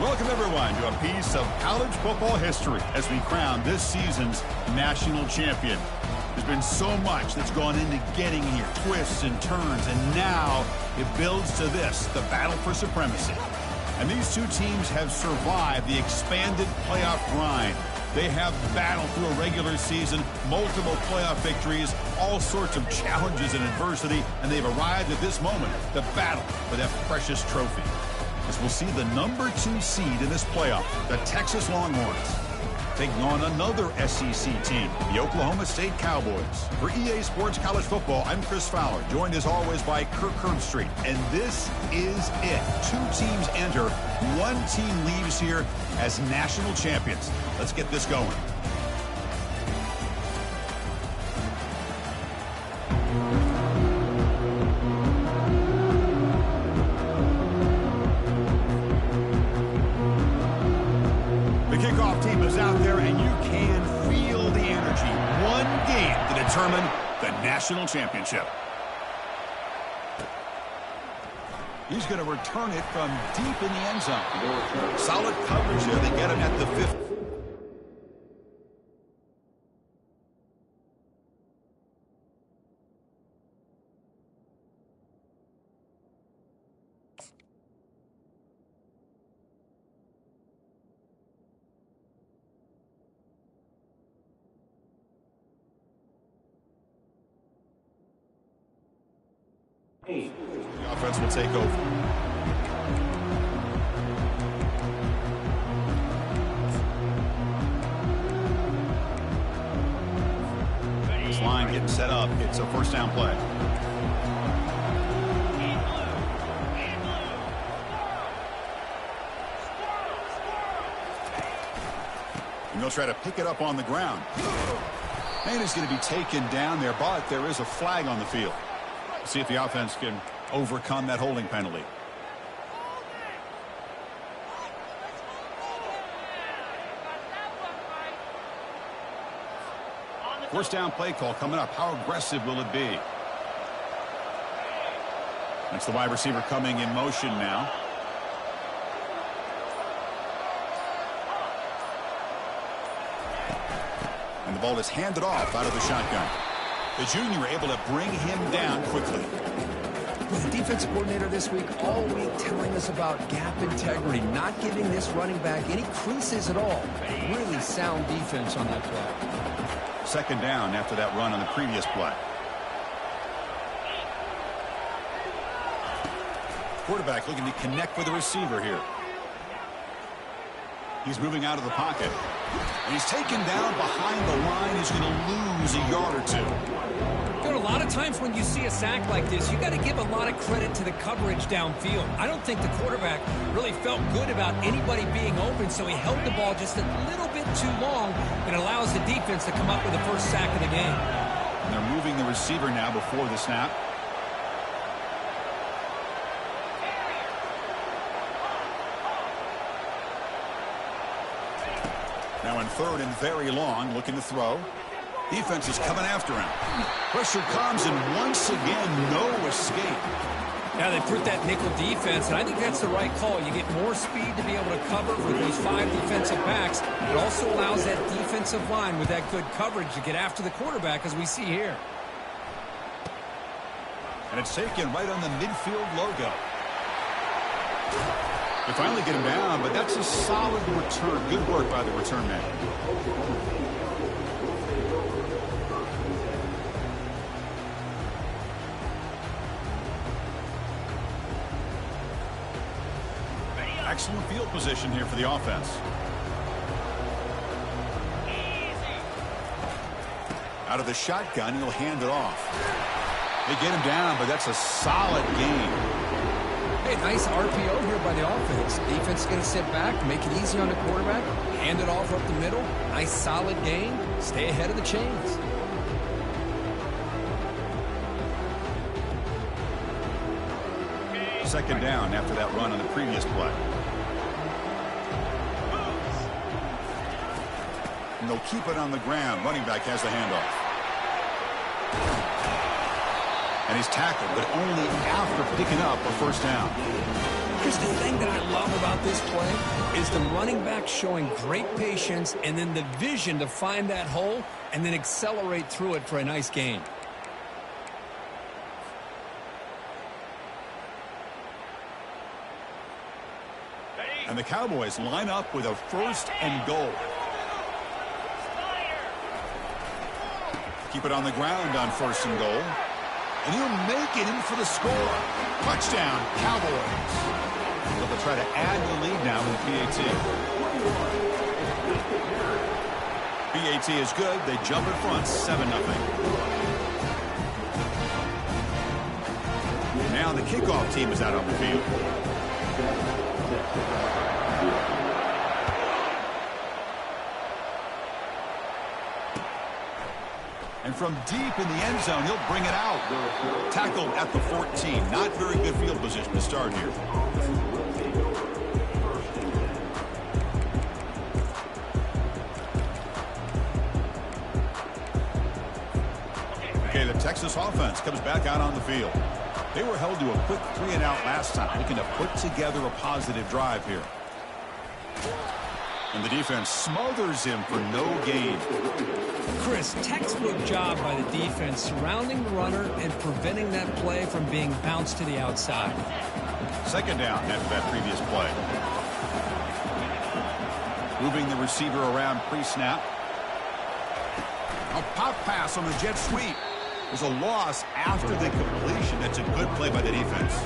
Welcome, everyone, to a piece of college football history as we crown this season's national champion. There's been so much that's gone into getting here, twists and turns, and now it builds to this, the battle for supremacy. And these two teams have survived the expanded playoff grind. They have battled through a regular season, multiple playoff victories, all sorts of challenges and adversity, and they've arrived at this moment, the battle for that precious trophy. As we'll see the number 2 seed in this playoff, the Texas Longhorns, taking on another SEC team, the Oklahoma State Cowboys. For EA Sports College Football, I'm Chris Fowler, joined as always by Kirk Herbstreit. And this is it. 2 teams enter, 1 team leaves here as national champions. Let's get this going. Determine the national championship. He's going to return it from deep in the end zone. Solid coverage here. They get him at the 50. The offense will take over. This line getting set up. It's a first down play. And they'll try to pick it up on the ground. And he's going to be taken down there, but there is a flag on the field. See if the offense can overcome that holding penalty. First down play call coming up. How aggressive will it be? That's the wide receiver coming in motion now. And the ball is handed off out of the shotgun. The junior able to bring him down quickly. The defensive coordinator this week all week telling us about gap integrity, not giving this running back any creases at all. Really sound defense on that play. Second down after that run on the previous play. Quarterback looking to connect with the receiver here. He's moving out of the pocket. And he's taken down behind the line. He's going to lose a yard or 2. You know, a lot of times when you see a sack like this, you got to give a lot of credit to the coverage downfield. I don't think the quarterback really felt good about anybody being open, so he held the ball just a little bit too long and allows the defense to come up with the first sack of the game. And they're moving the receiver now before the snap. Now in third and very long, looking to throw. Defense is coming after him. Pressure comes, and once again, no escape. Now they put that nickel defense, and I think that's the right call. You get more speed to be able to cover for those 5 defensive backs. It also allows that defensive line with that good coverage to get after the quarterback, as we see here. And it's taken right on the midfield logo. They finally get him down, but that's a solid return. Good work by the return man. Excellent field position here for the offense. Out of the shotgun, he'll hand it off. They get him down, but that's a solid gain. Hey, nice RPO here by the offense. Defense is going to sit back, make it easy on the quarterback, hand it off up the middle. Nice solid gain. Stay ahead of the chains. Second down after that run on the previous play. And they'll keep it on the ground. Running back has the handoff. And he's tackled, but only after picking up a first down. Here's the thing that I love about this play is the running back showing great patience and then the vision to find that hole and then accelerate through it for a nice gain. And the Cowboys line up with a first and goal. Keep it on the ground on first and goal. And he'll make it in for the score. Touchdown, Cowboys. They'll try to add the lead now with PAT. PAT is good. They jump in front, 7-0. Now the kickoff team is out on the field. And from deep in the end zone, he'll bring it out. Tackled at the 14. Not very good field position to start here. Okay, the Texas offense comes back out on the field. They were held to a quick 3-and-out last time, looking to put together a positive drive here. And the defense smothers him for no gain. Chris, textbook job by the defense surrounding the runner and preventing that play from being bounced to the outside. Second down after that previous play. Moving the receiver around pre-snap. A pop pass on the jet sweep. There's a loss after the completion. That's a good play by the defense.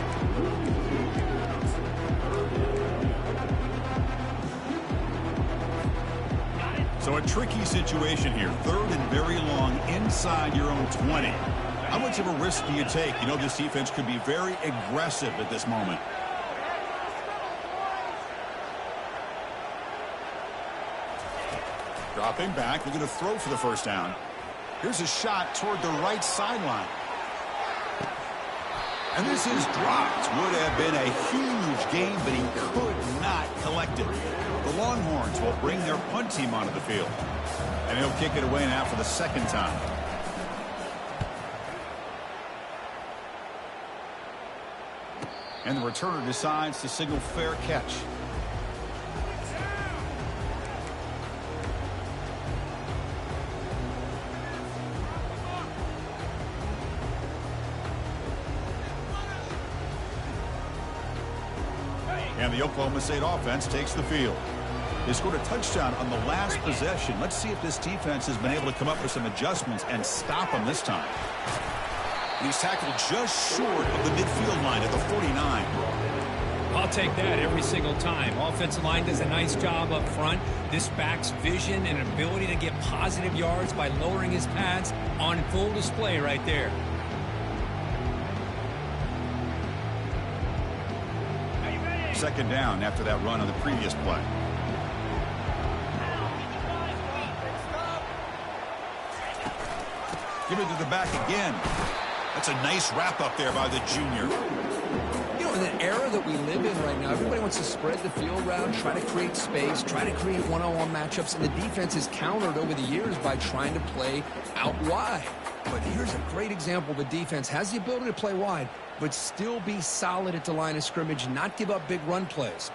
So a tricky situation here. Third and very long inside your own 20. How much of a risk do you take? You know this defense could be very aggressive at this moment. Dropping back. They're going to throw for the first down. Here's a shot toward the right sideline. And this is dropped. Would have been a huge gain, but he could not collect it. The Longhorns will bring their punt team onto the field. And he'll kick it away now for the second time. And the returner decides to signal fair catch. And the Oklahoma State offense takes the field. They scored a touchdown on the last possession. Let's see if this defense has been able to come up with some adjustments and stop them this time. He's tackled just short of the midfield line at the 49. I'll take that every single time. Offensive line does a nice job up front. This back's vision and ability to get positive yards by lowering his pads on full display right there. Second down after that run on the previous play. Give it to the back again. That's a nice wrap up there by the junior. You know, in the era that we live in right now, everybody wants to spread the field around, try to create space, try to create one-on-one matchups, and the defense is countered over the years by trying to play out wide. But here's a great example. The defense has the ability to play wide, but still be solid at the line of scrimmage, not give up big run plays.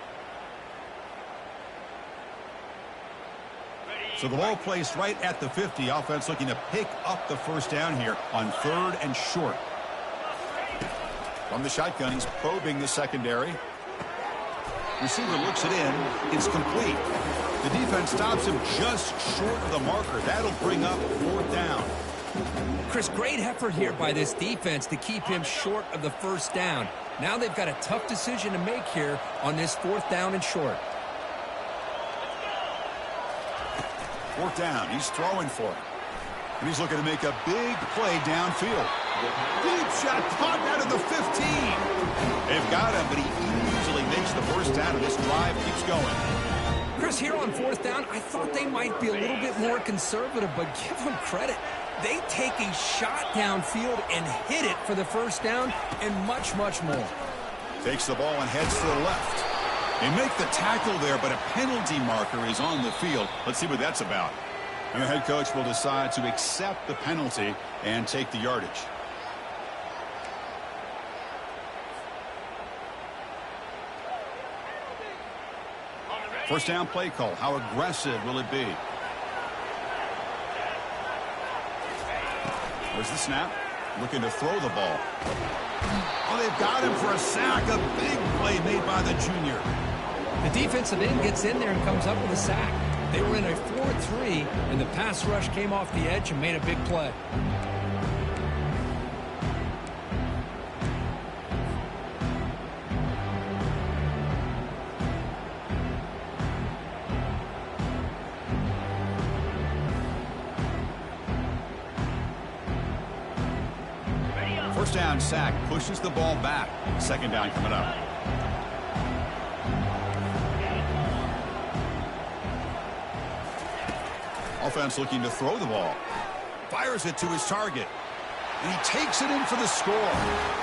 So the ball placed right at the 50. Offense looking to pick up the first down here on third and short. From the shotgun, he's probing the secondary. Receiver looks it in. It's complete. The defense stops him just short of the marker. That'll bring up fourth down. Chris, great effort here by this defense to keep him short of the first down. Now they've got a tough decision to make here on this fourth down and short. Fourth down. He's throwing for it. And he's looking to make a big play downfield. Deep shot caught out of the 15. They've got him, but he easily makes the first down, and this drive keeps going. Chris, here on fourth down, I thought they might be a little bit more conservative, but give them credit. They take a shot downfield and hit it for the first down and much, much more. Takes the ball and heads to the left. They make the tackle there, but a penalty marker is on the field. Let's see what that's about. And the head coach will decide to accept the penalty and take the yardage. First down play call. How aggressive will it be? There's the snap. Looking to throw the ball. Oh, they've got him for a sack. A big play made by the junior. The defensive end gets in there and comes up with a sack. They were in a 4-3, and the pass rush came off the edge and made a big play. First down sack pushes the ball back. Second down coming up. Offense looking to throw the ball. Fires it to his target. And he takes it in for the score.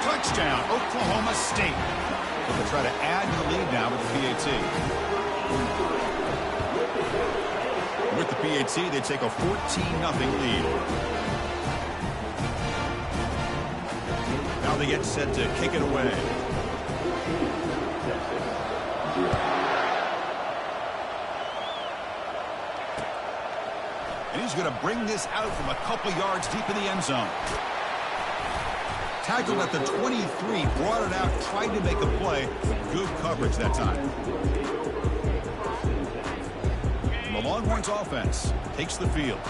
Touchdown, Oklahoma State. They'll try to add to the lead now with the PAT. With the PAT, they take a 14-0 lead. Now they get set to kick it away. And he's going to bring this out from a couple yards deep in the end zone. Tackled at the 23, brought it out, tried to make a play. Good coverage that time. And the Longhorns offense takes the field.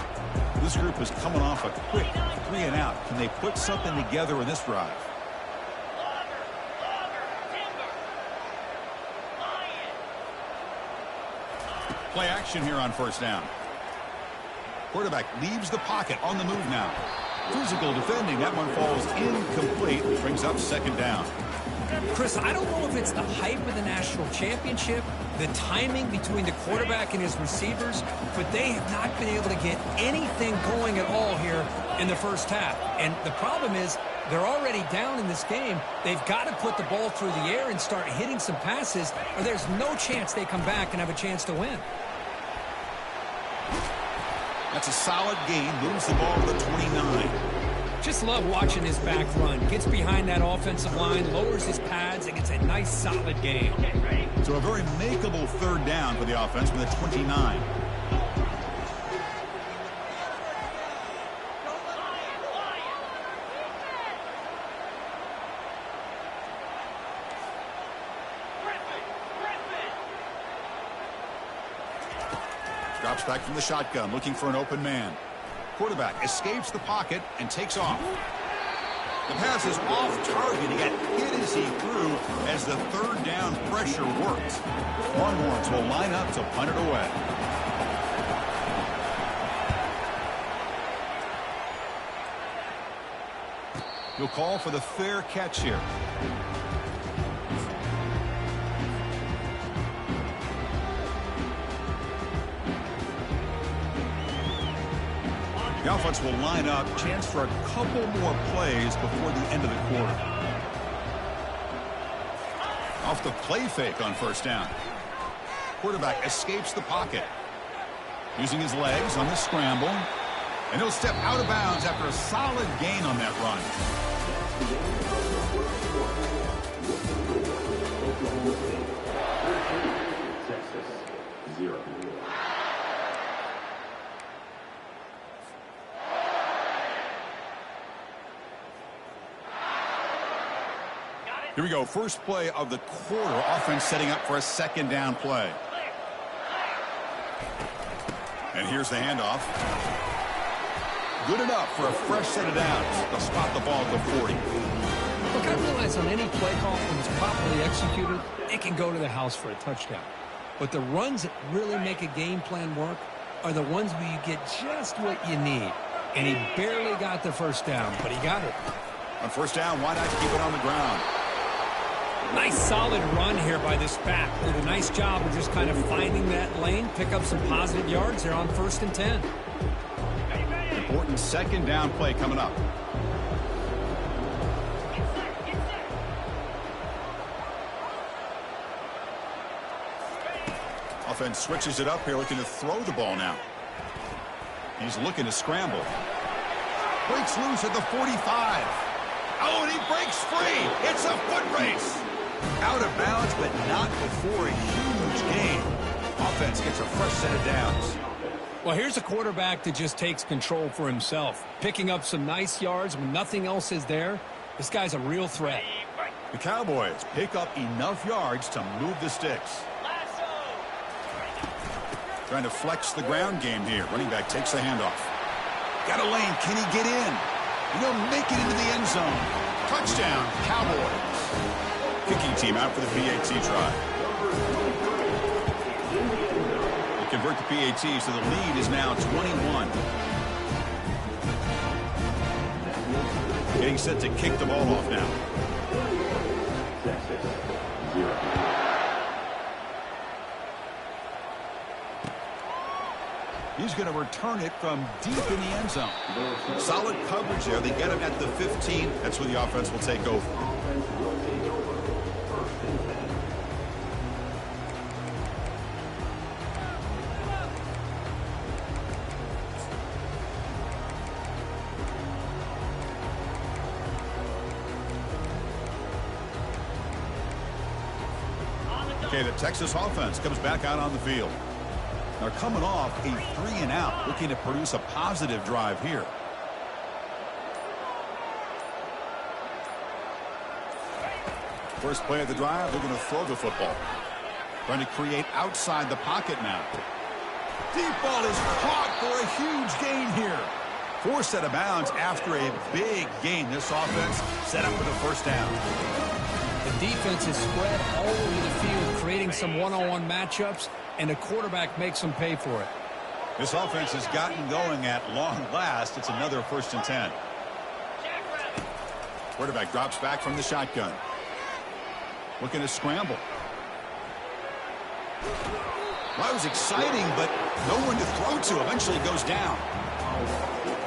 This group is coming off a quick 3-and-out. Can they put something together in this drive? Play action here on first down. Quarterback leaves the pocket on the move now. Physical defending. That one falls incomplete. Brings up second down. Chris, I don't know if it's the hype of the national championship, the timing between the quarterback and his receivers, but they have not been able to get anything going at all here in the first half. And the problem is they're already down in this game. They've got to put the ball through the air and start hitting some passes, or there's no chance they come back and have a chance to win. That's a solid gain. Moves the ball to the 29. Just love watching his back run. Gets behind that offensive line, lowers his pads, and gets a nice solid gain. So a very makeable third down for the offense from the 29. Drops back from the shotgun, looking for an open man. Quarterback escapes the pocket and takes off. The pass is off target. He got hit as he threw as the third down pressure worked. Longhorns will line up to punt it away. He'll call for the fair catch here. The offense will line up. Chance for a couple more plays before the end of the quarter. Off the play fake on first down. Quarterback escapes the pocket. Using his legs on the scramble. And he'll step out of bounds after a solid gain on that run. Here we go. First play of the quarter. Offense setting up for a second down play. And here's the handoff. Good enough for a fresh set of downs. They'll spot the ball at the 40. Look, I realize on any play call, when it's properly executed, it can go to the house for a touchdown. But the runs that really make a game plan work are the ones where you get just what you need. And he barely got the first down, but he got it. On first down, why not keep it on the ground? Nice solid run here by this back. Did a nice job of just kind of finding that lane, pick up some positive yards there on 1st and 10. Important second down play coming up. Offense switches it up here, looking to throw the ball now. He's looking to scramble. Breaks loose at the 45. Oh, and he breaks free. It's a foot race. Out of bounds, but not before a huge gain. Offense gets a fresh set of downs. Well, here's a quarterback that just takes control for himself, picking up some nice yards when nothing else is there. This guy's a real threat. The Cowboys pick up enough yards to move the sticks. Trying to flex the ground game here. Running back takes the handoff. Got a lane. Can he get in? He'll make it into the end zone. Touchdown, Cowboys. Kicking team out for the PAT try. They convert the PAT, so the lead is now 21. Getting set to kick the ball off now. He's going to return it from deep in the end zone. Solid coverage there. They get him at the 15. That's where the offense will take over. Okay, the Texas offense comes back out on the field. They're coming off a 3-and-out, looking to produce a positive drive here. First play of the drive, they're going to throw the football. Trying to create outside the pocket now. Deep ball is caught for a huge gain here. Forced out of bounds after a big gain. This offense set up for the first down. The defense is spread all over the field, creating some one-on-one matchups, and the quarterback makes them pay for it. This offense has gotten going at long last. It's another 1st and 10. Quarterback drops back from the shotgun. Looking to scramble. Well, that was exciting, but no one to throw to. Eventually goes down.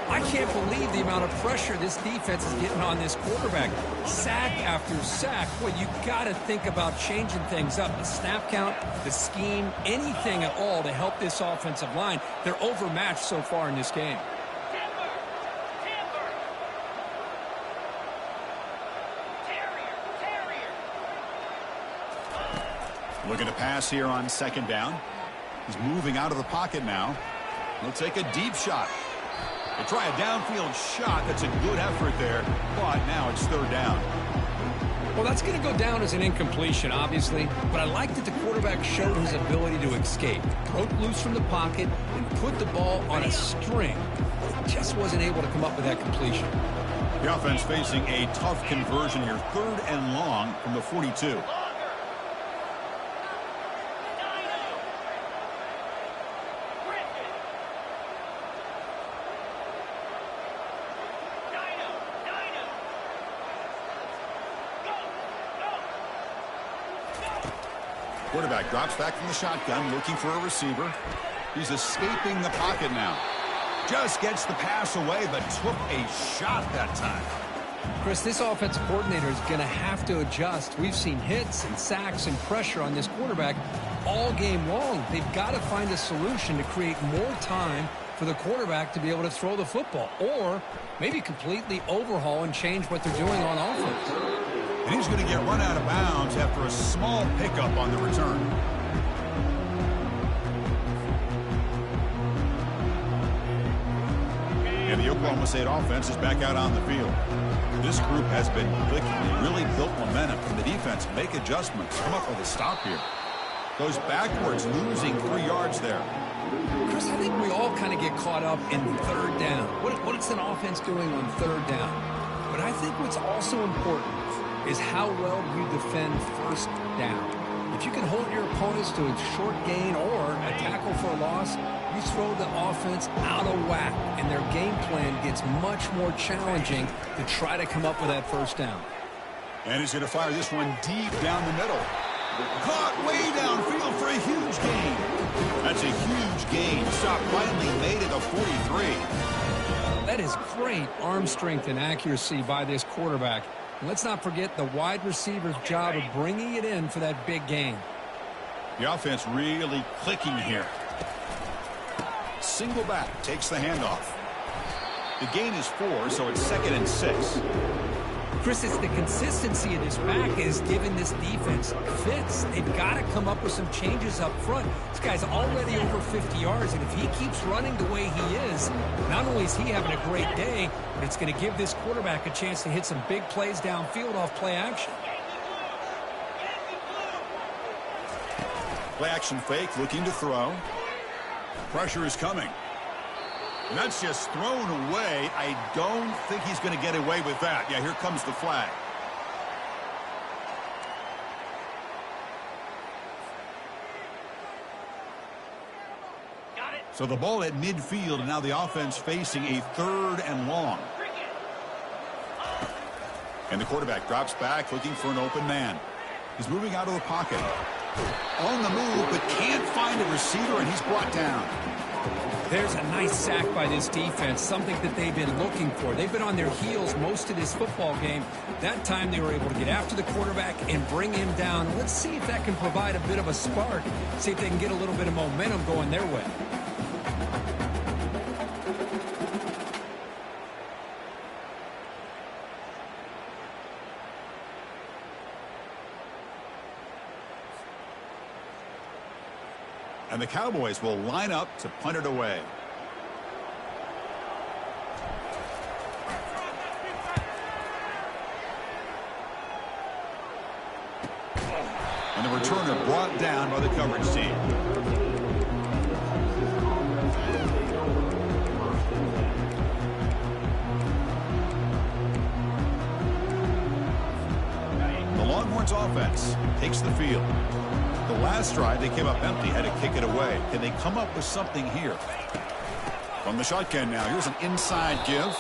I can't believe the amount of pressure this defense is getting on this quarterback. Sack after sack. Well, you got to think about changing things up. The snap count, the scheme, anything at all to help this offensive line. They're overmatched so far in this game. Looking to pass here on 2nd down. He's moving out of the pocket now. He'll take a deep shot. They try a downfield shot. That's a good effort there, but now it's 3rd down. Well, that's going to go down as an incompletion, obviously, but I like that the quarterback showed his ability to escape, broke loose from the pocket, and put the ball on a string. He just wasn't able to come up with that completion. The offense facing a tough conversion here, 3rd and long from the 42. Quarterback drops back from the shotgun, looking for a receiver. He's escaping the pocket now. Just gets the pass away, but took a shot that time. Chris, this offensive coordinator is going to have to adjust. We've seen hits and sacks and pressure on this quarterback all game long. They've got to find a solution to create more time for the quarterback to be able to throw the football, or maybe completely overhaul and change what they're doing on offense. And he's going to get run out of bounds after a small pickup on the return. And the Oklahoma State offense is back out on the field. This group has been clicking. They really built momentum from the defense. Make adjustments. Come up with a stop here. Goes backwards, losing 3 yards there. Chris, I think we all kind of get caught up in 3rd down. What is an offense doing on 3rd down? But I think what's also important is how well you defend 1st down. If you can hold your opponents to a short gain or a tackle for a loss, you throw the offense out of whack, and their game plan gets much more challenging to try to come up with that 1st down. And he's going to fire this one deep down the middle. Caught way downfield for a huge gain. That's a huge gain. Stop finally made it a 43. That is great arm strength and accuracy by this quarterback. And let's not forget the wide receiver's job of bringing it in for that big gain. The offense really clicking here. Single back takes the handoff. The gain is 4, so it's 2nd and 6. Chris, it's the consistency of this back is giving this defense fits. They've got to come up with some changes up front. This guy's already over 50 yards, and if he keeps running the way he is, not only is he having a great day, but it's going to give this quarterback a chance to hit some big plays downfield off play action. Play action fake, looking to throw. Pressure is coming. And that's just thrown away. I don't think he's going to get away with that. Yeah, here comes the flag. So the ball at midfield, and now the offense facing a 3rd and long. And the quarterback drops back, looking for an open man. He's moving out of the pocket. On the move, but can't find a receiver, and he's brought down. There's a nice sack by this defense, something that they've been looking for. They've been on their heels most of this football game. That time they were able to get after the quarterback and bring him down. Let's see if that can provide a bit of a spark, see if they can get a little bit of momentum going their way. And the Cowboys will line up to punt it away. And the returner brought down by the coverage team. The Longhorns offense takes the field. The last drive, they came up empty, had to kick it away. Can they come up with something here? From the shotgun now, here's an inside give.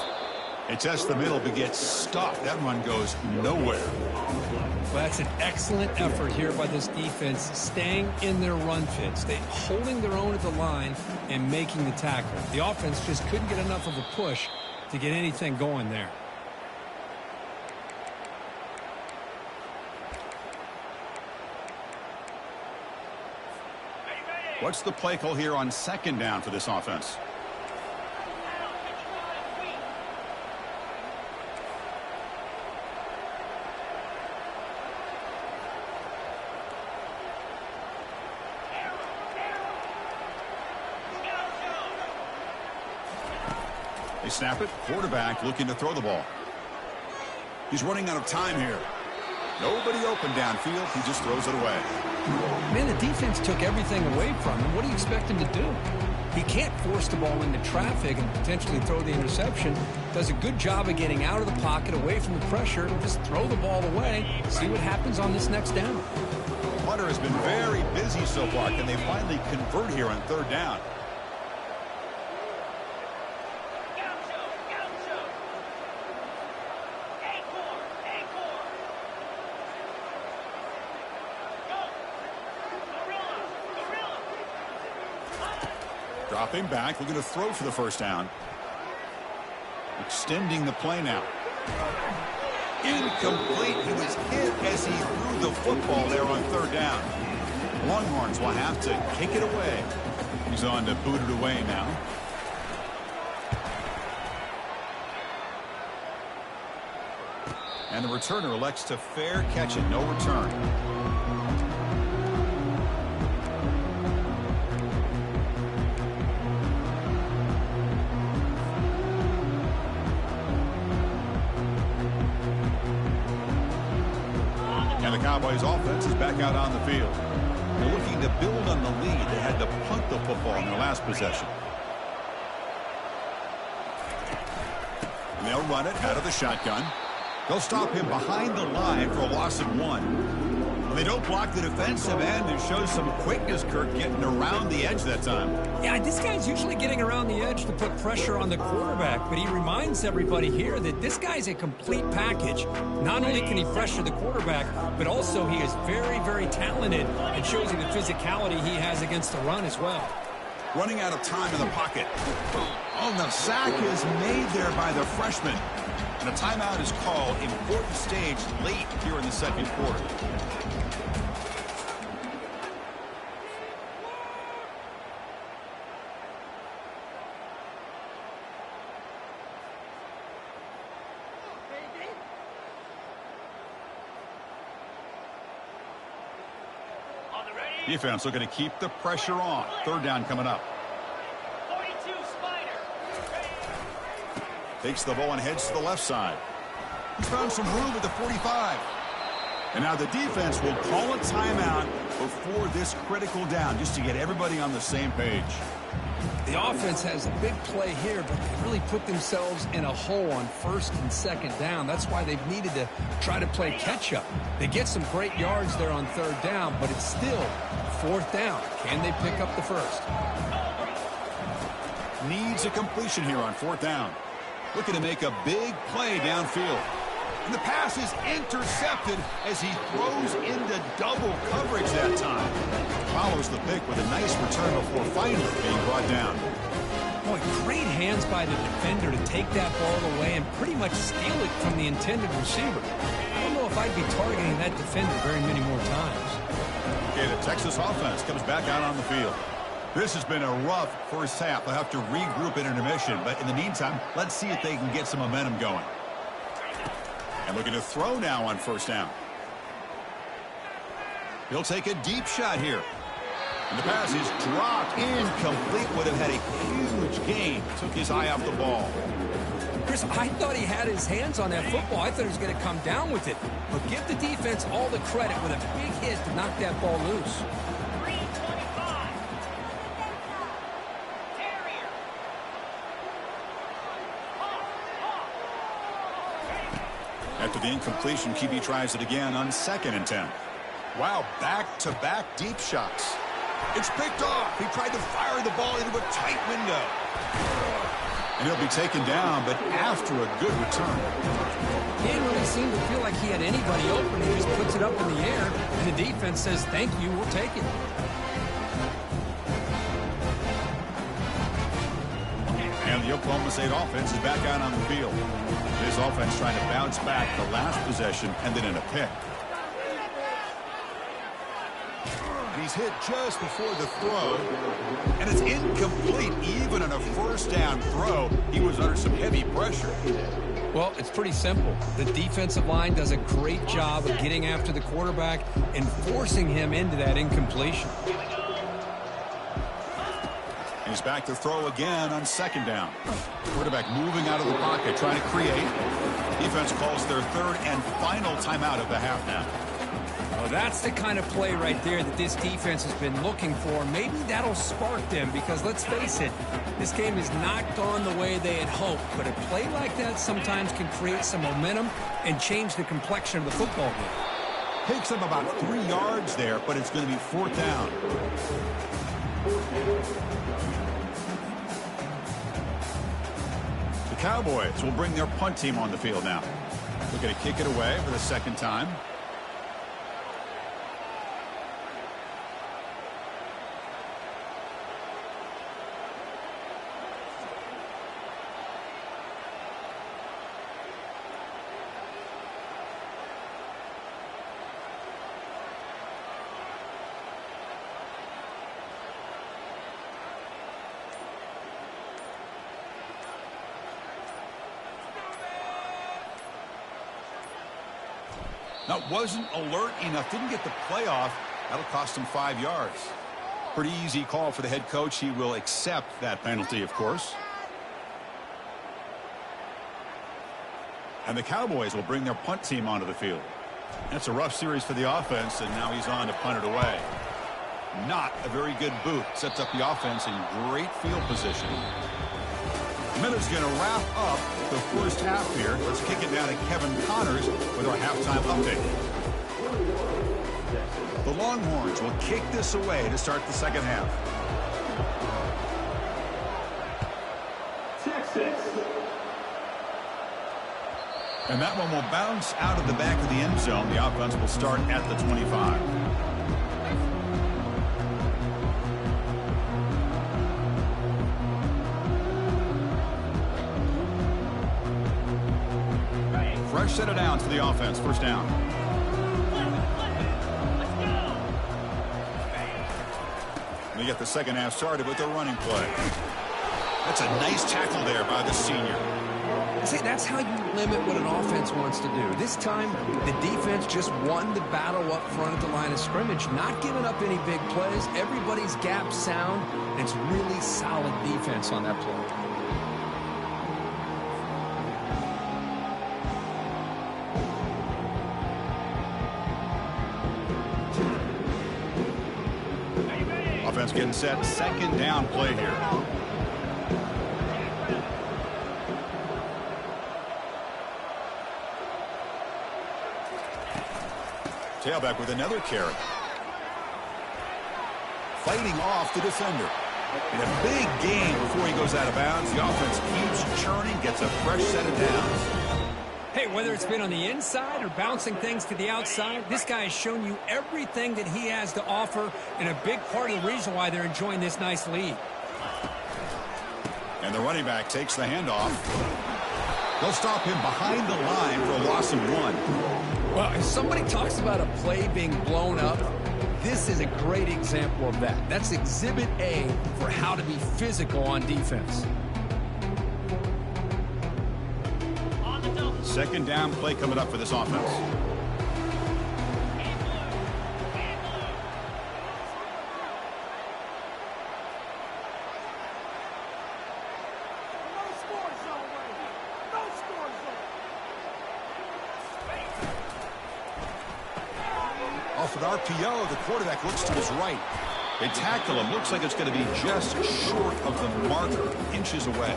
It tests the middle, but gets stopped. That run goes nowhere. Well, that's an excellent effort here by this defense, staying in their run fits. They holding their own at the line and making the tackle. The offense just couldn't get enough of a push to get anything going there. What's the play call here on 2nd down for this offense? They snap it. Quarterback looking to throw the ball. He's running out of time here. Nobody open downfield. He just throws it away. Man, the defense took everything away from him. What do you expect him to do? He can't force the ball into traffic and potentially throw the interception. Does a good job of getting out of the pocket, away from the pressure, and just throw the ball away. See what happens on this next down. Hunter has been very busy so far. Can they finally convert here on 3rd down? Dropping back, looking to throw for the 1st down. Extending the play now. Incomplete. He was hit as he threw the football there on 3rd down. Longhorns will have to kick it away. He's on to boot it away now. And the returner elects to fair catch it. No return. Cowboys offense is back out on the field. They're looking to build on the lead. They had to punt the football in their last possession. And they'll run it out of the shotgun. They'll stop him behind the line for a loss of 1. They don't block the defensive end and show some quickness, Kirk, getting around the edge that time. Yeah, this guy's usually getting around the edge to put pressure on the quarterback, but he reminds everybody here that this guy's a complete package. Not only can he pressure the quarterback, but also he is very, very talented and shows you the physicality he has against the run as well. Running out of time in the pocket. Oh, the sack is made there by the freshman. And a timeout is called. Important stage late here in the 2nd quarter. Defense looking to keep the pressure on. Third down coming up. 42 Spider. Takes the ball and heads to the left side. He's found some room at the 45. And now the defense will call a timeout before this critical down, just to get everybody on the same page. The offense has a big play here, but they really put themselves in a hole on first and second down. That's why they've needed to try to play catch-up. They get some great yards there on third down, but it's still fourth down. Can they pick up the first? Needs a completion here on fourth down. Looking to make a big play downfield. And the pass is intercepted as he throws into double coverage that time. Follows the pick with a nice return before finally being brought down. Boy, great hands by the defender to take that ball away and pretty much steal it from the intended receiver. I don't know if I'd be targeting that defender very many more times. Okay, the Texas offense comes back out on the field. This has been a rough first half. They'll have to regroup in intermission, but in the meantime, let's see if they can get some momentum going. And looking to throw now on first down. He'll take a deep shot here. And the pass is dropped incomplete. Would have had a huge gain. Took his eye off the ball. Chris, I thought he had his hands on that football. I thought he was going to come down with it. But give the defense all the credit with a big hit to knock that ball loose. 325. Terrier. After the incompletion, QB tries it again on 2nd and 10. Wow, back-to-back deep shots. It's picked off. He tried to fire the ball into a tight window. And he'll be taken down, but after a good return. He didn't really seem to feel like he had anybody open. He just puts it up in the air, and the defense says, thank you, we'll take it. And the Oklahoma State offense is back out on the field. This offense trying to bounce back the last possession, and then in a pick. And he's hit just before the throw. And it's incomplete. Even on a first down throw, he was under some heavy pressure. Well, it's pretty simple. The defensive line does a great job of getting after the quarterback and forcing him into that incompletion. He's back to throw again on 2nd down. Quarterback moving out of the pocket, trying to create. Defense calls their third and final timeout of the half now. Well, that's the kind of play right there that this defense has been looking for. Maybe that'll spark them because, let's face it, this game has not gone the way they had hoped. But a play like that sometimes can create some momentum and change the complexion of the football game. Takes up about 3 yards there, but it's going to be fourth down. The Cowboys will bring their punt team on the field now. Looking to kick it away for the second time. Now, wasn't alert enough, didn't get the play off. That'll cost him 5 yards. Pretty easy call for the head coach. He will accept that penalty, of course. And the Cowboys will bring their punt team onto the field. That's a rough series for the offense, and now he's on to punt it away. Not a very good boot. Sets up the offense in great field position. Miller's going to wrap up the first half here. Let's kick it down to Kevin Connors with our halftime update. The Longhorns will kick this away to start the second half. And that one will bounce out of the back of the end zone. The offense will start at the 25. Fresh set of downs for the offense. First down. We get the second half started with a running play. That's a nice tackle there by the senior. See, that's how you limit what an offense wants to do. This time, the defense just won the battle up front at the line of scrimmage, not giving up any big plays. Everybody's gap sound, and it's really solid defense on that play. Offense getting set. Second down play here. Tailback with another carry. Fighting off the defender. In a big game before he goes out of bounds, the offense keeps churning, gets a fresh set of downs. Hey, whether it's been on the inside or bouncing things to the outside, this guy has shown you everything that he has to offer, and a big part of the reason why they're enjoying this nice lead. And the running back takes the handoff. They'll stop him behind the line for a loss of 1. Well, if somebody talks about a play being blown up, this is a great example of that. That's exhibit A for how to be physical on defense. Second down play coming up for this offense. Off an RPO, the quarterback looks to his right. They tackle him. Looks like it's going to be just short of the marker, inches away.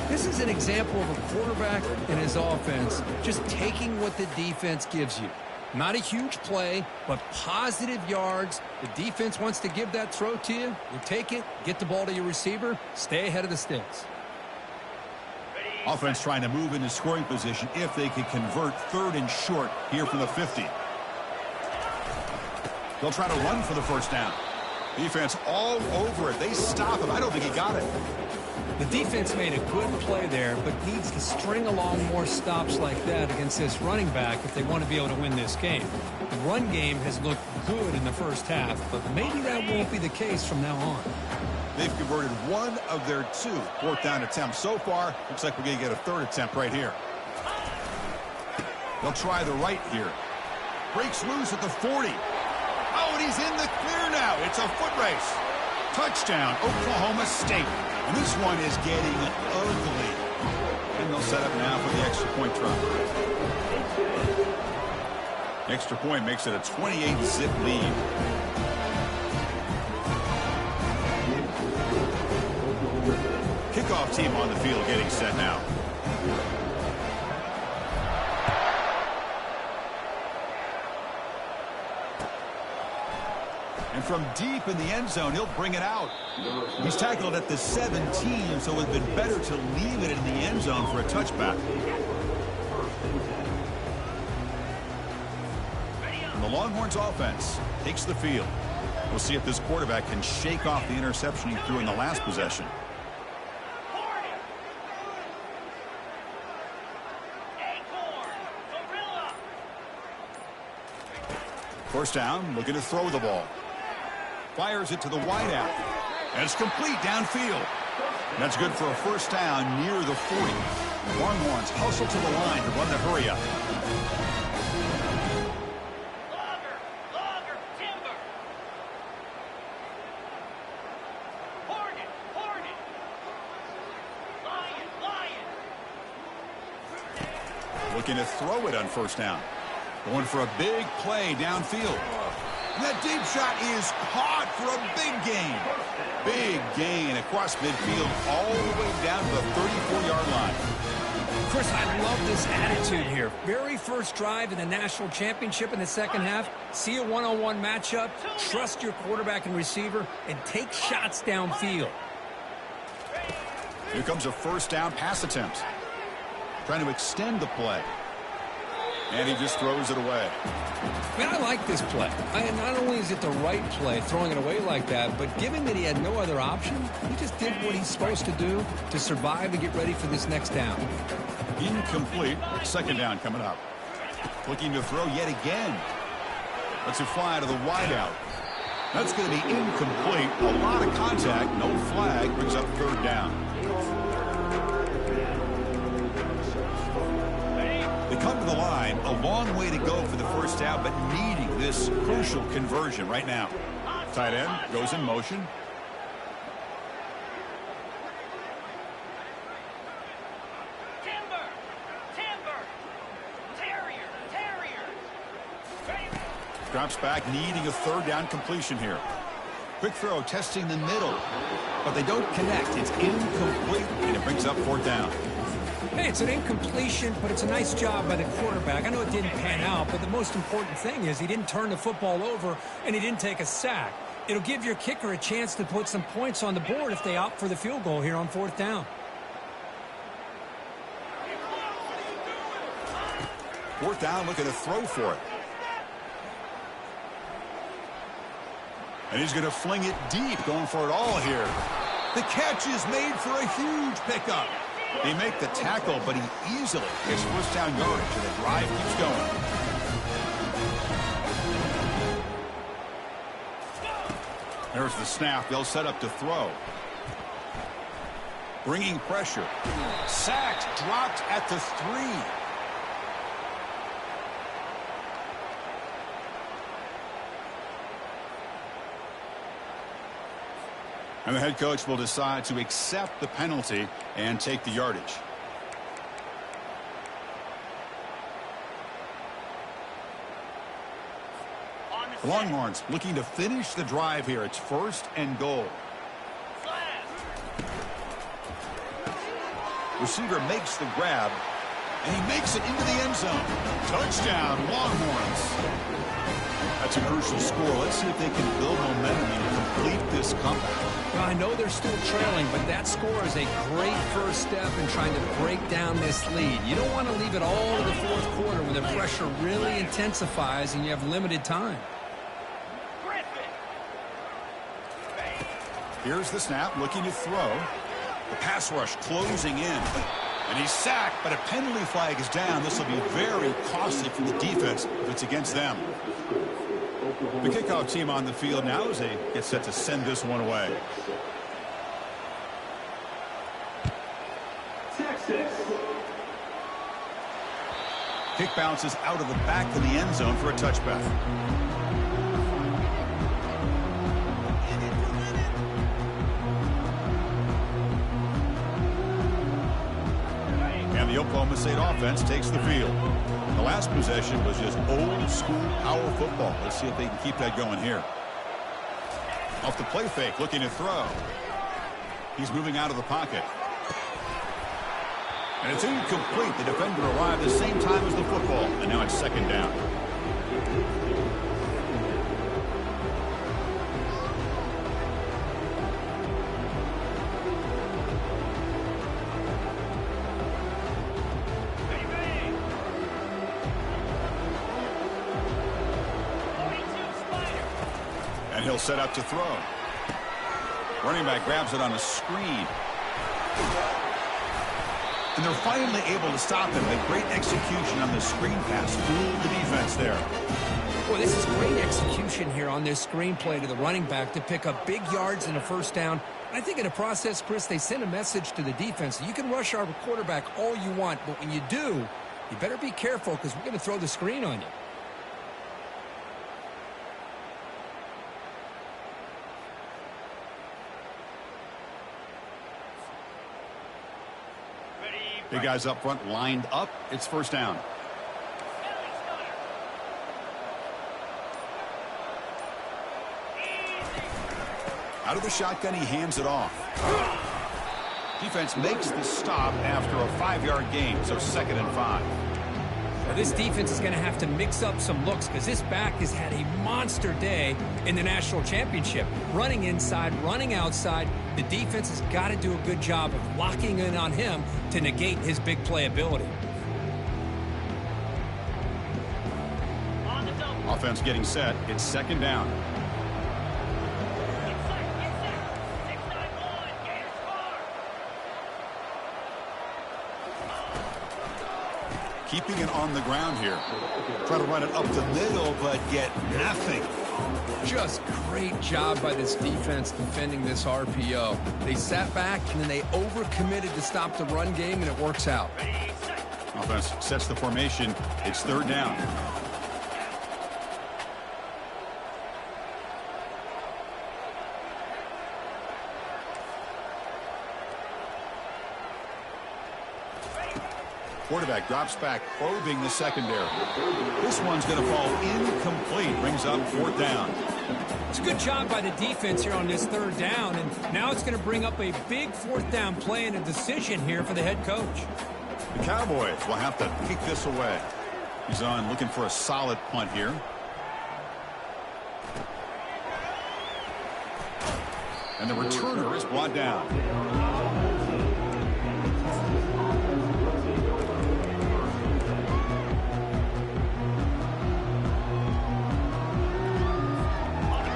This is an example of a quarterback and his offense just taking what the defense gives you. Not a huge play, but positive yards. The defense wants to give that throw to you. You take it, get the ball to your receiver, stay ahead of the sticks. Offense trying to move into scoring position if they can convert 3rd and short here from the 50. They'll try to run for the first down. Defense all over it. They stop him. I don't think he got it. The defense made a good play there, but needs to string along more stops like that against this running back if they want to be able to win this game. The run game has looked good in the first half, but maybe that won't be the case from now on. They've converted 1 of their 2 4th down attempts so far. Looks like we're going to get a 3rd attempt right here. They'll try the right here. Breaks loose at the 40. Oh, and he's in the clear now. It's a foot race. Touchdown, Oklahoma State. And this one is getting ugly. And they'll set up now for the extra point try. Extra point makes it a 28-zip lead. Kickoff team on the field getting set now. And from deep in the end zone, he'll bring it out. He's tackled at the 17, so it would have been better to leave it in the end zone for a touchback. And the Longhorns offense takes the field. We'll see if this quarterback can shake off the interception he threw in the last possession. First down, looking to throw the ball. Fires it to the wideout. And it's complete downfield. That's good for a first down near the 40. Longhorns hustle to the line to run the hurry up. Logger, timber. Hornet. Lion. Looking to throw it on first down. Going for a big play downfield. And that deep shot is caught for a big gain. Big gain across midfield all the way down to the 34-yard line. Chris, I love this attitude here. Very first drive in the national championship in the second half. See a one-on-one matchup, trust your quarterback and receiver, and take shots downfield. Here comes a first down pass attempt. Trying to extend the play. And he just throws it away. Man, I like this play. Not only is it the right play, throwing it away like that, but given that he had no other option, he just did what he's supposed to do to survive and get ready for this next down. Incomplete. Second down coming up. Looking to throw yet again. Lets it fly to the wideout. That's going to be incomplete. A lot of contact. No flag. Brings up third down. come to the line. A long way to go for the first down, but needing this crucial conversion right now. Tight end goes in motion. Drops back, needing a third down completion here. Quick throw, testing the middle. But they don't connect. It's incomplete, and it brings up fourth down. Hey, it's an incompletion, but it's a nice job by the quarterback. I know it didn't pan out, but the most important thing is he didn't turn the football over, and he didn't take a sack. It'll give your kicker a chance to put some points on the board if they opt for the field goal here on fourth down. Fourth down, looking to throw for it. And he's going to fling it deep, going for it all here. The catch is made for a huge pickup. They make the tackle, but he easily gets first down yardage, and the drive keeps going. There's the snap. They'll set up to throw. Bringing pressure. Sacked, dropped at the 3. And the head coach will decide to accept the penalty and take the yardage. The Longhorns looking to finish the drive here. It's first and goal. Receiver makes the grab, and he makes it into the end zone. Touchdown, Longhorns. That's a crucial score. Let's see if they can build momentum and complete this comeback. Well, I know they're still trailing, but that score is a great first step in trying to break down this lead. You don't want to leave it all to the fourth quarter when the pressure really intensifies and you have limited time. Here's the snap, looking to throw. The pass rush closing in. And he's sacked, but a penalty flag is down. This will be very costly for the defense if it's against them. The kickoff team on the field now as they get set to send this one away. Kick bounces out of the back of the end zone for a touchback. And the Oklahoma State offense takes the field. The last possession was just old school power football. Let's see if they can keep that going here. Off the play fake, looking to throw. He's moving out of the pocket. And it's incomplete. The defender arrived the same time as the football, and now it's second down. He'll set up to throw. Running back grabs it on a screen. And they're finally able to stop him. A great execution on the screen pass. Fooled the defense there. Well, this is great execution here on this screen play to the running back to pick up big yards and a first down. I think in the process, Chris, they send a message to the defense. You can rush our quarterback all you want, but when you do, you better be careful because we're going to throw the screen on you. Big guys up front lined up. It's first down. Out of the shotgun, he hands it off. Defense makes the stop after a 5-yard gain, so 2nd and 5. Now, this defense is going to have to mix up some looks because this back has had a monster day in the national championship. Running inside, running outside. The defense has got to do a good job of locking in on him to negate his big play ability. Offense getting set. It's second down. Keeping it on the ground here. Try to run it up the middle, but get nothing. Just great job by this defense defending this RPO. They sat back, and then they overcommitted to stop the run game, and it works out. Offense sets the formation. It's third down. Quarterback drops back, probing the secondary. This one's going to fall incomplete. Brings up fourth down. It's a good job by the defense here on this third down, and now it's going to bring up a big fourth down play and a decision here for the head coach. The Cowboys will have to kick this away. He's on looking for a solid punt here. And the returner is brought down.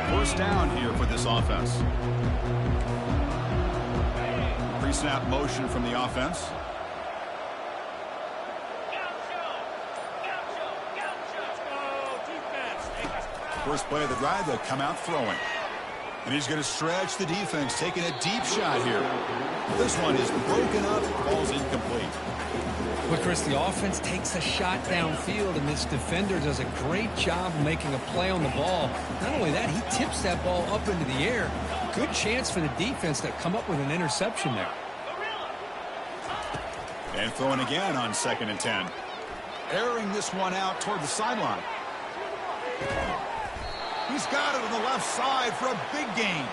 First down here for this offense. Pre-snap motion from the offense. First play of the drive, they'll come out throwing. And he's going to stretch the defense, taking a deep shot here. This one is broken up, falls incomplete. But Chris, the offense takes a shot downfield, and this defender does a great job of making a play on the ball. Not only that, he tips that ball up into the air. Good chance for the defense to come up with an interception there. And throwing again on 2nd and 10. Airing this one out toward the sideline. He's got it on the left side for a big gain.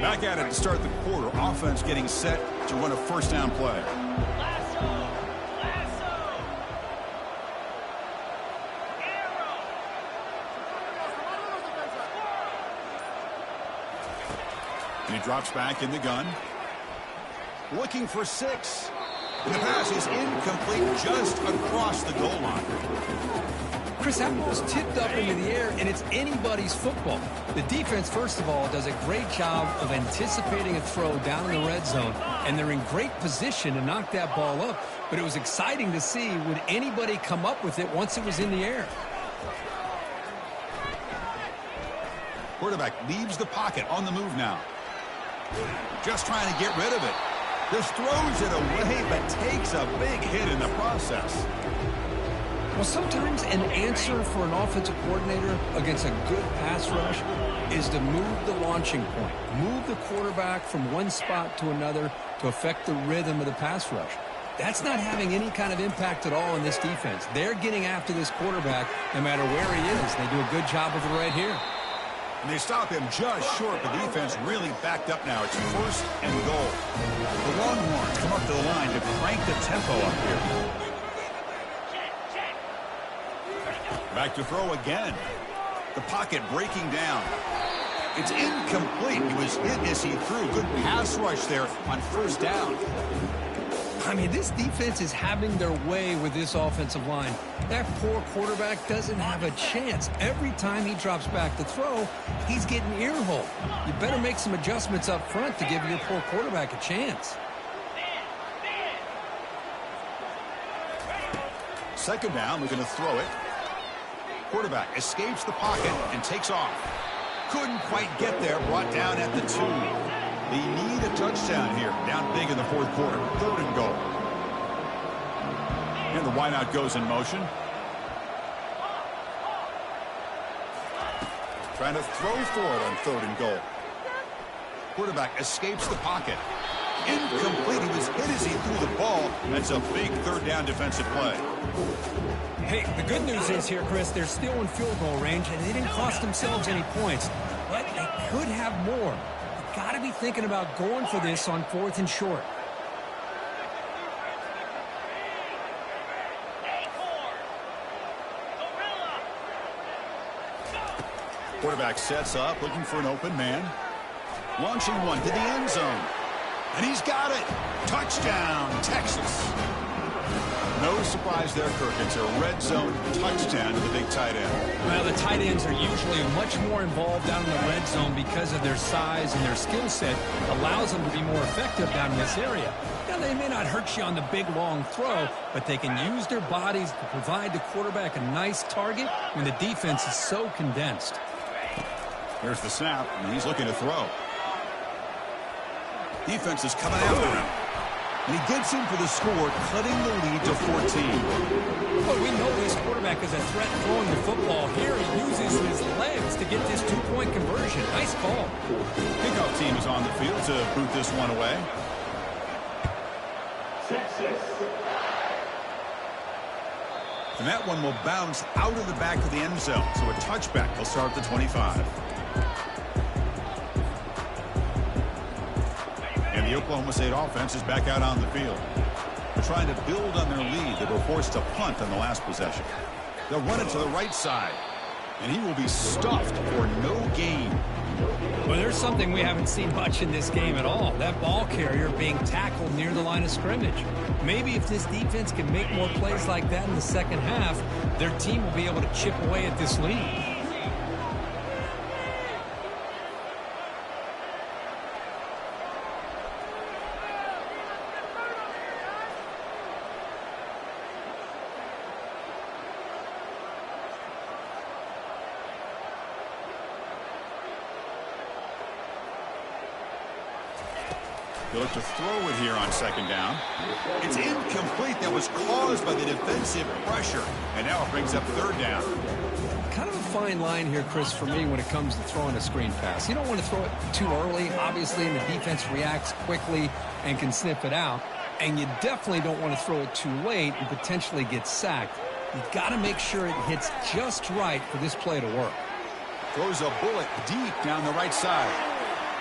Back at it to start the quarter. Offense getting set to run a first down play. And he drops back in the gun. Looking for 6. And the pass is incomplete just across the goal line. Chris, that ball's tipped up into the air, and it's anybody's football. The defense, first of all, does a great job of anticipating a throw down in the red zone, and they're in great position to knock that ball up. But it was exciting to see, would anybody come up with it once it was in the air? Quarterback leaves the pocket on the move now. Just trying to get rid of it. Just throws it away, but takes a big hit in the process. Well, sometimes an answer for an offensive coordinator against a good pass rush is to move the launching point. Move the quarterback from one spot to another to affect the rhythm of the pass rush. That's not having any kind of impact at all in this defense. They're getting after this quarterback no matter where he is. They do a good job of it right here. And they stop him just short. The defense really backed up now. It's 1st and goal. The Longhorns come up to the line to crank the tempo up here. Back to throw again. The pocket breaking down. It's incomplete. He was hit as he threw. Good pass rush there on first down. I mean, this defense is having their way with this offensive line. That poor quarterback doesn't have a chance. Every time he drops back to throw, he's getting ear-hole. You better make some adjustments up front to give your poor quarterback a chance. 2nd down, looking to throw it. Quarterback escapes the pocket and takes off. Couldn't quite get there, brought down at the 2. They need a touchdown here. Down big in the 4th quarter. 3rd and goal. And the wideout goes in motion. Trying to throw for it on 3rd and goal. Quarterback escapes the pocket. Incomplete. He was hit as he threw the ball. That's a big 3rd down defensive play. Hey, the good news is here, Chris, they're still in field goal range, and they didn't cost themselves any points. But they could have more. You've got to be thinking about going for this on 4th and short. Quarterback sets up, looking for an open man. Launching one to the end zone. And he's got it. Touchdown, Texas. No surprise there, Kirk. It's a red zone touchdown to the big tight end. Well, the tight ends are usually much more involved down in the red zone because of their size, and their skill set allows them to be more effective down in this area. Now, they may not hurt you on the big, long throw, but they can use their bodies to provide the quarterback a nice target when the defense is so condensed. Here's the snap, and he's looking to throw. Defense is coming after him. And he gets in for the score, cutting the lead to 14. Well, we know this quarterback is a threat throwing the football. Here he uses his legs to get this two-point conversion. Nice call. Kickoff team is on the field to boot this one away. And that one will bounce out of the back of the end zone. So a touchback will start at the 25. And the Oklahoma State offense is back out on the field. They're trying to build on their lead. They were forced to punt on the last possession. They'll run it to the right side. And he will be stuffed for no gain. Well, there's something we haven't seen much in this game at all. That ball carrier being tackled near the line of scrimmage. Maybe if this defense can make more plays like that in the second half, their team will be able to chip away at this lead. They look to throw it here on second down. It's incomplete. That was caused by the defensive pressure. And now it brings up third down. Kind of a fine line here, Chris, for me when it comes to throwing a screen pass. You don't want to throw it too early, obviously, and the defense reacts quickly and can sniff it out. And you definitely don't want to throw it too late and potentially get sacked. You've got to make sure it hits just right for this play to work. Throws a bullet deep down the right side.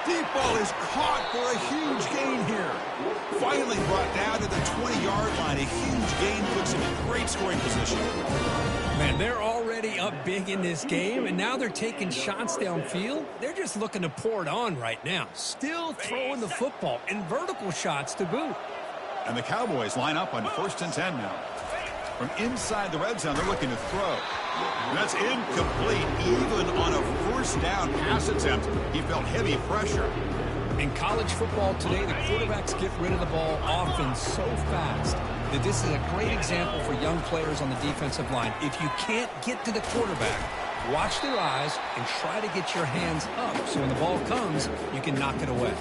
Deep ball is caught for a huge gain here. Finally brought down to the 20-yard line. A huge gain puts him in great scoring position. Man, they're already up big in this game, and now they're taking shots downfield. They're just looking to pour it on right now. Still throwing the football and vertical shots to boot. And the Cowboys line up on 1st and 10 now. From inside the red zone, they're looking to throw. And that's incomplete. Even on a first down pass attempt, he felt heavy pressure. In college football today, the quarterbacks get rid of the ball often so fast that this is a great example for young players on the defensive line. If you can't get to the quarterback, watch their eyes and try to get your hands up so when the ball comes, you can knock it away.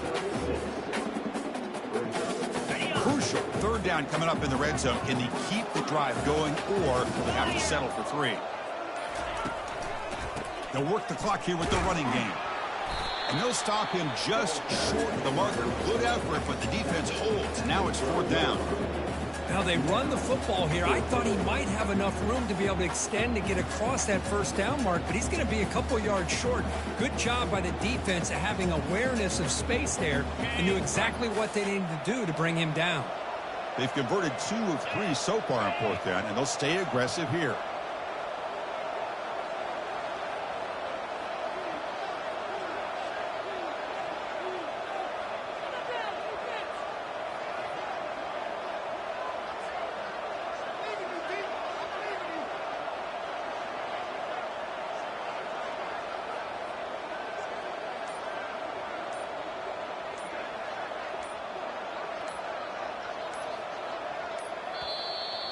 Crucial third down coming up in the red zone. Can they keep the drive going, or will they have to settle for 3? They'll work the clock here with the running game. And they'll stop him just short of the marker. Good effort, but the defense holds. Now it's 4th down. Now they run the football here. I thought he might have enough room to be able to extend and get across that first down mark, but he's going to be a couple yards short. Good job by the defense at having awareness of space there and knew exactly what they needed to do to bring him down. They've converted 2 of 3 so far on 4th down, and they'll stay aggressive here.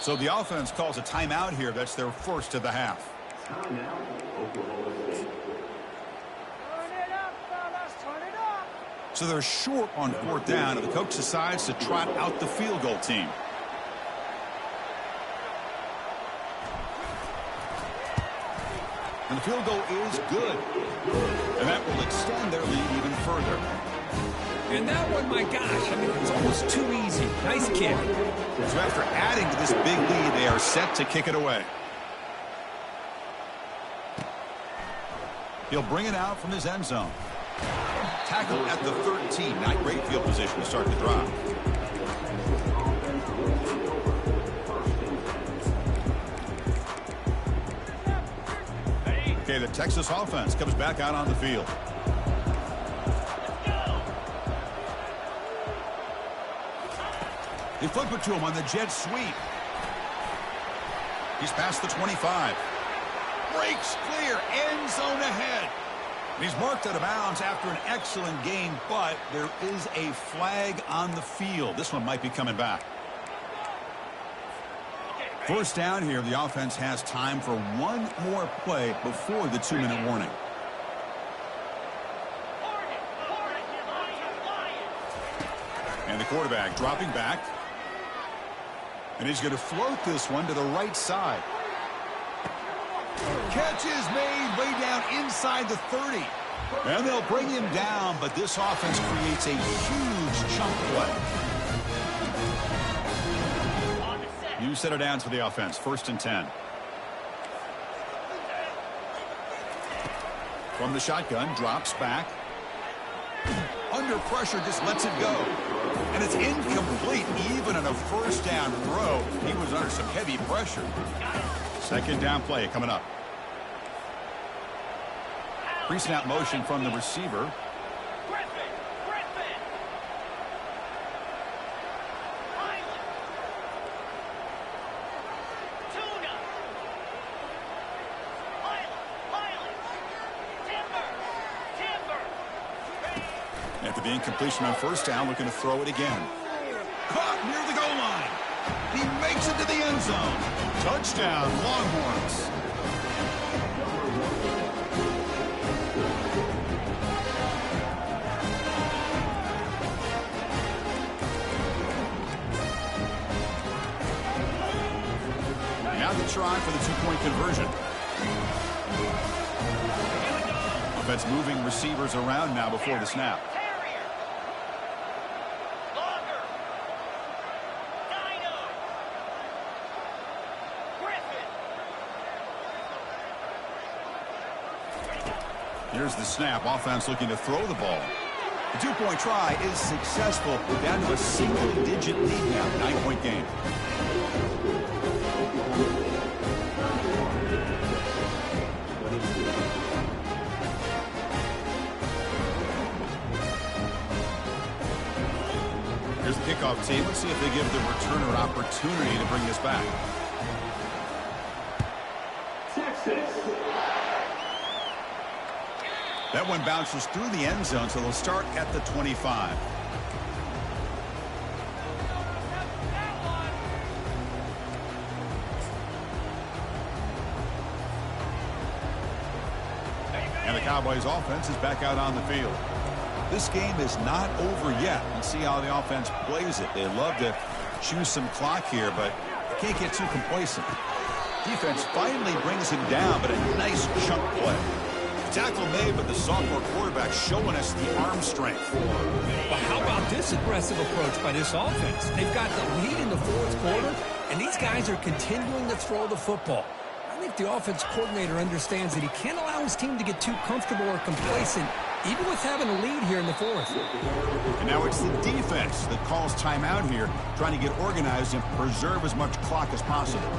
So the offense calls a timeout here. That's their first of the half. So they're short on 4th down, and the coach decides to trot out the field goal team. And the field goal is good. And that will extend their lead even further. And that one, my gosh, I mean, it's almost too easy. Nice kick. So after adding to this big lead, they are set to kick it away. He'll bring it out from his end zone. Tackle at the 13. Not great field position to start the drive. Okay, the Texas offense comes back out on the field. They flip it to him on the jet sweep. He's past the 25. Breaks clear. End zone ahead. He's marked out of bounds after an excellent game, but there is a flag on the field. This one might be coming back. First down here, the offense has time for one more play before the 2-minute warning. And the quarterback dropping back. And he's going to float this one to the right side. Catch is made way down inside the 30. And they'll bring him down, but this offense creates a huge chunk play. New set of downs for the offense. 1st and 10. From the shotgun, drops back. Under pressure, just lets it go. And it's incomplete. Even on a first down throw, he was under some heavy pressure. Second down play coming up. Pre-snap motion from the receiver. After the incompletion on first down, looking to throw it again. Caught near the goal line. He makes it to the end zone. Touchdown, Longhorns. Now the try for the two-point conversion. Offense moving receivers around now before the snap. Here's the snap. Offense looking to throw the ball. The two-point try is successful. We're down to a single-digit lead now. 9-point game. Here's the kickoff team. Let's see if they give the returner opportunity to bring this back. That one bounces through the end zone, so they'll start at the 25. And the Cowboys offense is back out on the field. This game is not over yet. Let's see how the offense plays it. They love to choose some clock here, but they can't get too complacent. Defense finally brings him down, but a nice chunk play. Tackle made, but the sophomore quarterback showing us the arm strength. Well, how about this aggressive approach by this offense? They've got the lead in the fourth quarter, and these guys are continuing to throw the football. I think the offense coordinator understands that he can't allow his team to get too comfortable or complacent, even with having a lead here in the fourth. And now it's the defense that calls timeout here, trying to get organized and preserve as much clock as possible.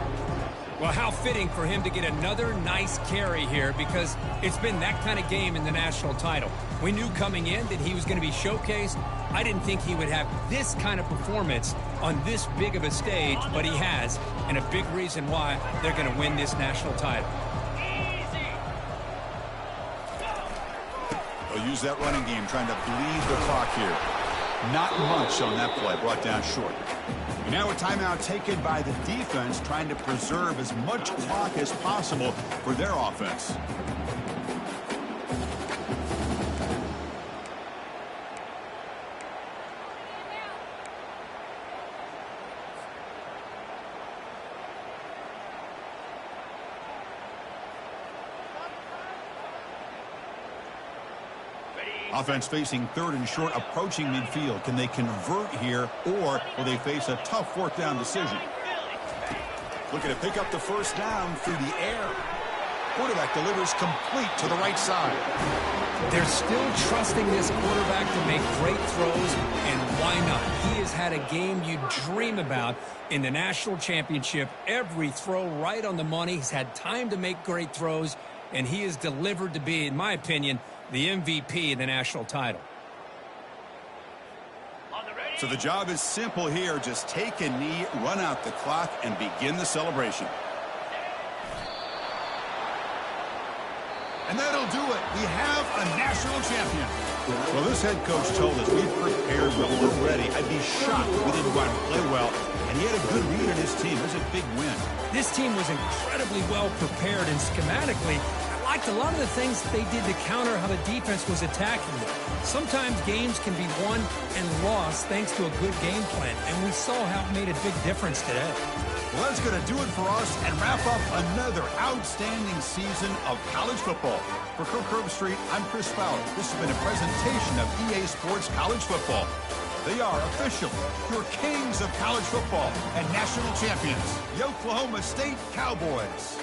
Well, how fitting for him to get another nice carry here, because it's been that kind of game in the national title. We knew coming in that he was going to be showcased. I didn't think he would have this kind of performance on this big of a stage, but he has, and a big reason why they're going to win this national title. They'll use that running game, trying to bleed the clock here. Not much on that play, brought down short. Now a timeout taken by the defense, trying to preserve as much clock as possible for their offense. Offense facing 3rd and short, approaching midfield. Can they convert here, or will they face a tough 4th down decision? Looking to pick up the first down through the air. Quarterback delivers complete to the right side. They're still trusting this quarterback to make great throws, and why not? He has had a game you dream about in the national championship. Every throw right on the money. He's had time to make great throws, and he is delivered to be, in my opinion, the MVP of the national title. So the job is simple here. Just take a knee, run out the clock, and begin the celebration. And that'll do it. We have a national champion. Well, this head coach told us we've prepared well, we're ready. I'd be shocked if we didn't go out and play well. And he had a good read on his team. It was a big win. This team was incredibly well prepared, and schematically, I liked a lot of the things that they did to counter how the defense was attacking them. Sometimes games can be won and lost thanks to a good game plan, and we saw how it made a big difference today. Well, that's going to do it for us and wrap up another outstanding season of college football. For Kirk Herbstreit, I'm Chris Fowler. This has been a presentation of EA Sports College Football. They are official, your kings of college football and national champions, the Oklahoma State Cowboys.